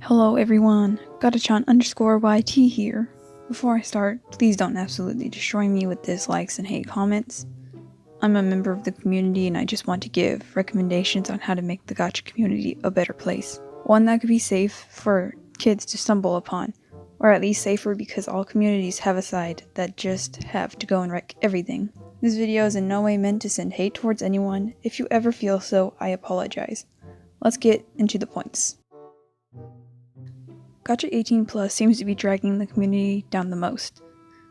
Hello everyone, Gachatubers here. Before I start, please don't absolutely destroy me with dislikes and hate comments. I'm a member of the community and I just want to give recommendations on how to make the gacha community a better place. One that could be safe for kids to stumble upon, or at least safer because all communities have a side that just have to go and wreck everything. This video is in no way meant to send hate towards anyone. If you ever feel so, I apologize. Let's get into the points. Gacha 18 Plus seems to be dragging the community down the most.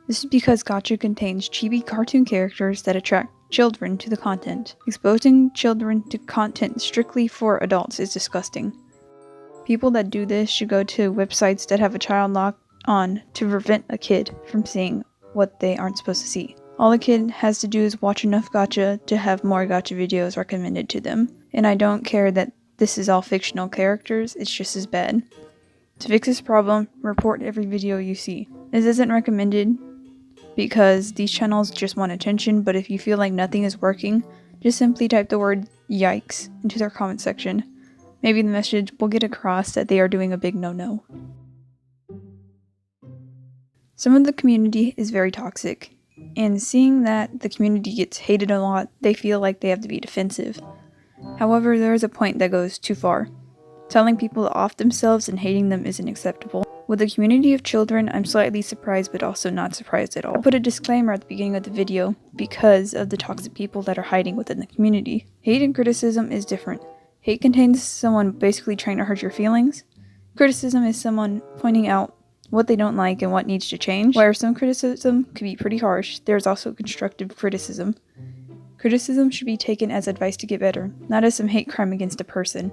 This is because Gacha contains chibi cartoon characters that attract children to the content. Exposing children to content strictly for adults is disgusting. People that do this should go to websites that have a child lock on to prevent a kid from seeing what they aren't supposed to see. All a kid has to do is watch enough gacha to have more gacha videos recommended to them. And I don't care that this is all fictional characters, it's just as bad. To fix this problem, report every video you see. This isn't recommended because these channels just want attention, but if you feel like nothing is working, just simply type the word yikes into their comment section. Maybe the message will get across that they are doing a big no-no. Some of the community is very toxic, and seeing that the community gets hated a lot, they feel like they have to be defensive. However, there is a point that goes too far. Telling people to off themselves and hating them isn't acceptable. With a community of children, I'm slightly surprised but also not surprised at all. I put a disclaimer at the beginning of the video because of the toxic people that are hiding within the community. Hate and criticism is different. Hate contains someone basically trying to hurt your feelings. Criticism is someone pointing out what they don't like and what needs to change. Where some criticism could be pretty harsh, there's also constructive criticism. Criticism should be taken as advice to get better, not as some hate crime against a person.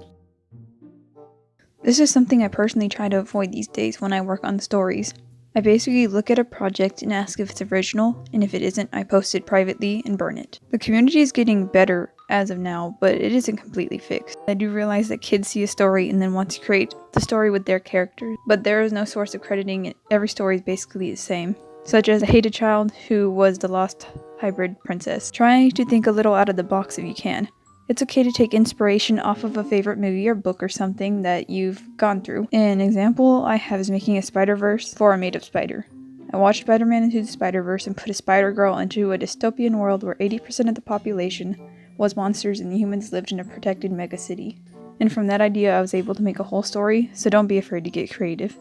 This is something I personally try to avoid these days when I work on stories. I basically look at a project and ask if it's original, and if it isn't, I post it privately and burn it. The community is getting better as of now, but it isn't completely fixed. I do realize that kids see a story and then want to create the story with their characters, but there is no source of crediting it. Every story is basically the same, such as I Hate a Child who was the lost hybrid princess. Try to think a little out of the box if you can. It's okay to take inspiration off of a favorite movie or book or something that you've gone through. An example I have is making a Spider-Verse for a made-up spider. I watched Spider-Man Into the Spider-Verse and put a Spider-Girl into a dystopian world where 80% of the population was monsters and the humans lived in a protected megacity. And from that idea I was able to make a whole story, so don't be afraid to get creative.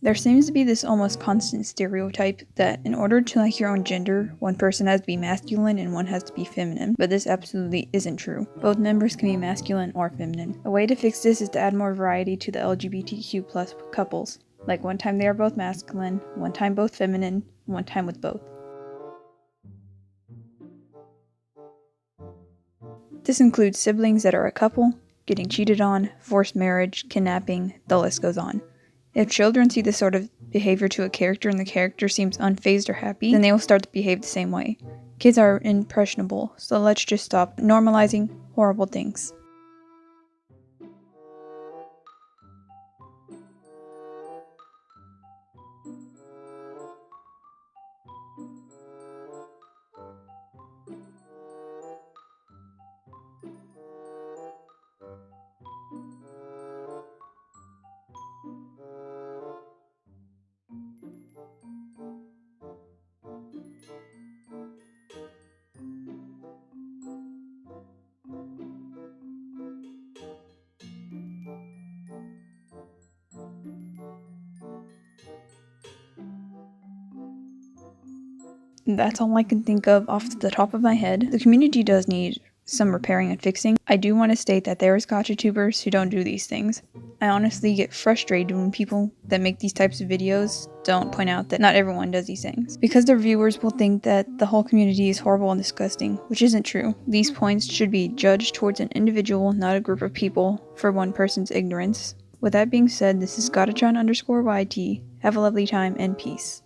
There seems to be this almost constant stereotype that in order to like your own gender, one person has to be masculine and one has to be feminine, but this absolutely isn't true. Both members can be masculine or feminine. A way to fix this is to add more variety to the LGBTQ+ couples, like one time they are both masculine, one time both feminine, one time with both. This includes siblings that are a couple, getting cheated on, forced marriage, kidnapping, the list goes on. If children see this sort of behavior to a character and the character seems unfazed or happy, then they will start to behave the same way. Kids are impressionable, so let's just stop normalizing horrible things. That's all I can think of off the top of my head. The community does need some repairing and fixing. I do want to state that there is gachatubers who don't do these things. I honestly get frustrated when people that make these types of videos don't point out that not everyone does these things, because their viewers will think that the whole community is horrible and disgusting, which isn't true. These points should be judged towards an individual, not a group of people, for one person's ignorance. With that being said, this is Gachatubers_YT. Have a lovely time and peace.